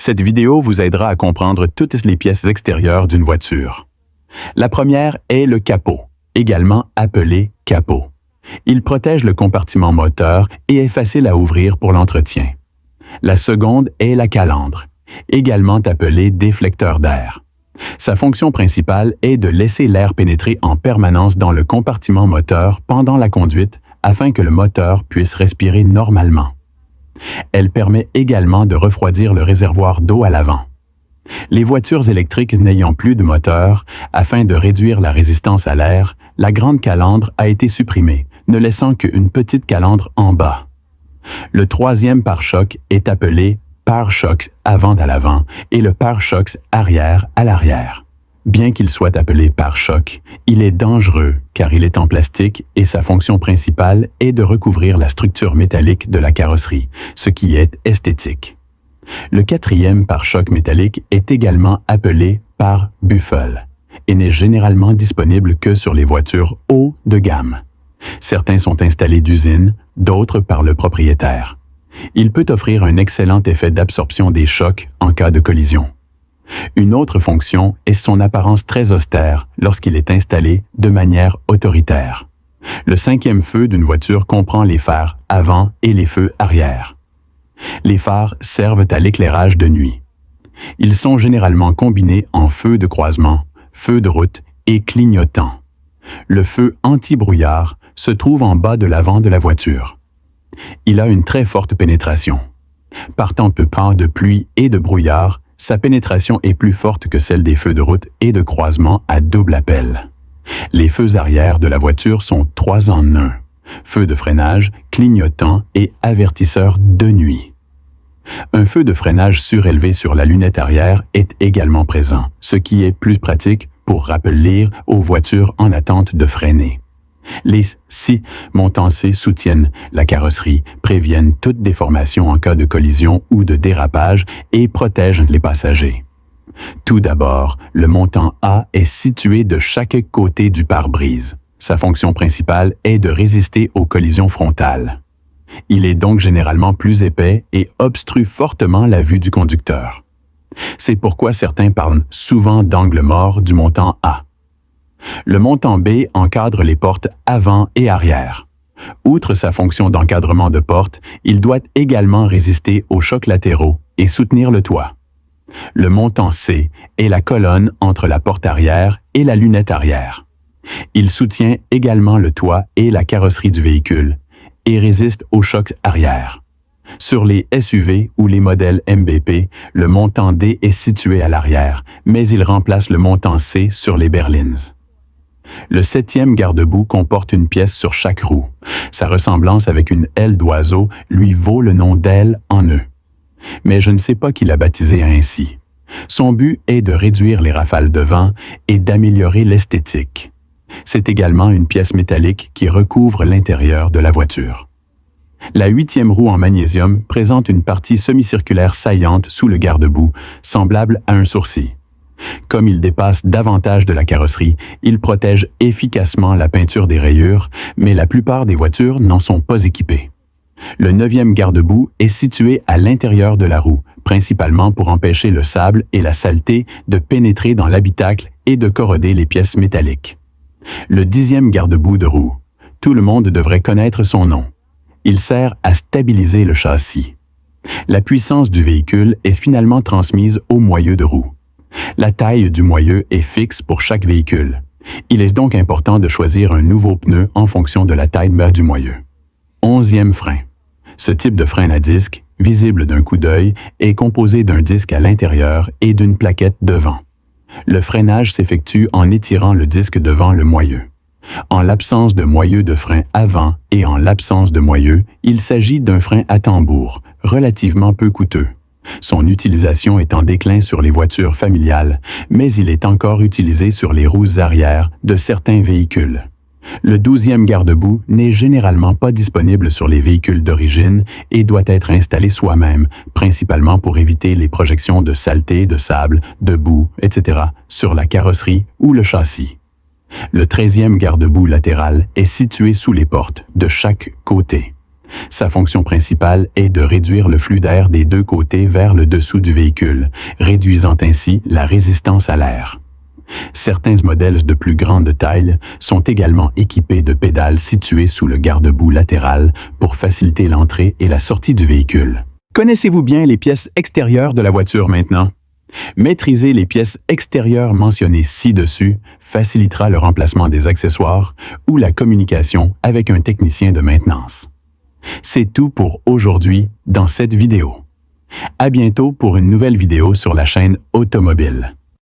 Cette vidéo vous aidera à comprendre toutes les pièces extérieures d'une voiture. La première est le capot, également appelé capot. Il protège le compartiment moteur et est facile à ouvrir pour l'entretien. La seconde est la calandre, également appelée déflecteur d'air. Sa fonction principale est de laisser l'air pénétrer en permanence dans le compartiment moteur pendant la conduite afin que le moteur puisse respirer normalement. Elle permet également de refroidir le réservoir d'eau à l'avant. Les voitures électriques n'ayant plus de moteur, afin de réduire la résistance à l'air, la grande calandre a été supprimée, ne laissant qu'une petite calandre en bas. Le troisième pare-choc est appelé pare-choc avant à l'avant et le pare-choc arrière à l'arrière. Bien qu'il soit appelé pare-choc, il est dangereux car il est en plastique et sa fonction principale est de recouvrir la structure métallique de la carrosserie, ce qui est esthétique. Le quatrième pare-choc métallique est également appelé pare-buffle et n'est généralement disponible que sur les voitures haut de gamme. Certains sont installés d'usine, d'autres par le propriétaire. Il peut offrir un excellent effet d'absorption des chocs en cas de collision. Une autre fonction est son apparence très austère lorsqu'il est installé de manière autoritaire. Le cinquième feu d'une voiture comprend les phares avant et les feux arrière. Les phares servent à l'éclairage de nuit. Ils sont généralement combinés en feu de croisement, feu de route et clignotant. Le feu anti-brouillard se trouve en bas de l'avant de la voiture. Il a une très forte pénétration. Partant peu de pluie et de brouillard, sa pénétration est plus forte que celle des feux de route et de croisement à double appel. Les feux arrière de la voiture sont 3 en 1. Feu de freinage, clignotant et avertisseur de nuit. Un feu de freinage surélevé sur la lunette arrière est également présent, ce qui est plus pratique pour rappeler aux voitures en attente de freiner. Les scie montancés soutiennent la carrosserie, préviennent toute déformation en cas de collision ou de dérapage et protègent les passagers. Tout d'abord, le montant A est situé de chaque côté du pare-brise. Sa fonction principale est de résister aux collisions frontales. Il est donc généralement plus épais et obstrue fortement la vue du conducteur. C'est pourquoi certains parlent souvent d'angle mort du montant A. Le montant B encadre les portes avant et arrière. Outre sa fonction d'encadrement de porte, il doit également résister aux chocs latéraux et soutenir le toit. Le montant C est la colonne entre la porte arrière et la lunette arrière. Il soutient également le toit et la carrosserie du véhicule et résiste aux chocs arrière. Sur les SUV ou les modèles MBP, le montant D est situé à l'arrière, mais il remplace le montant C sur les berlines. Le 7e garde-boue comporte une pièce sur chaque roue. Sa ressemblance avec une aile d'oiseau lui vaut le nom d'aile en E. Mais je ne sais pas qui l'a baptisé ainsi. Son but est de réduire les rafales de vent et d'améliorer l'esthétique. C'est également une pièce métallique qui recouvre l'intérieur de la voiture. La 8e roue en magnésium présente une partie semi-circulaire saillante sous le garde-boue, semblable à un sourcil. Comme il dépasse davantage de la carrosserie, il protège efficacement la peinture des rayures, mais la plupart des voitures n'en sont pas équipées. Le 9e garde-boue est situé à l'intérieur de la roue, principalement pour empêcher le sable et la saleté de pénétrer dans l'habitacle et de corroder les pièces métalliques. Le 10e garde-boue de roue. Tout le monde devrait connaître son nom. Il sert à stabiliser le châssis. La puissance du véhicule est finalement transmise au moyeu de roue. La taille du moyeu est fixe pour chaque véhicule. Il est donc important de choisir un nouveau pneu en fonction de la taille du moyeu. 11e frein. Ce type de frein à disque, visible d'un coup d'œil, est composé d'un disque à l'intérieur et d'une plaquette devant. Le freinage s'effectue en étirant le disque devant le moyeu. En l'absence de moyeu de frein avant et en l'absence de moyeu, il s'agit d'un frein à tambour, relativement peu coûteux. Son utilisation est en déclin sur les voitures familiales, mais il est encore utilisé sur les roues arrière de certains véhicules. Le 12e garde-boue n'est généralement pas disponible sur les véhicules d'origine et doit être installé soi-même, principalement pour éviter les projections de saleté, de sable, de boue, etc. sur la carrosserie ou le châssis. Le 13e garde-boue latéral est situé sous les portes, de chaque côté. Sa fonction principale est de réduire le flux d'air des deux côtés vers le dessous du véhicule, réduisant ainsi la résistance à l'air. Certains modèles de plus grande taille sont également équipés de pédales situées sous le garde-boue latéral pour faciliter l'entrée et la sortie du véhicule. Connaissez-vous bien les pièces extérieures de la voiture maintenant? Maîtriser les pièces extérieures mentionnées ci-dessus facilitera le remplacement des accessoires ou la communication avec un technicien de maintenance. C'est tout pour aujourd'hui dans cette vidéo. À bientôt pour une nouvelle vidéo sur la chaîne Automobile.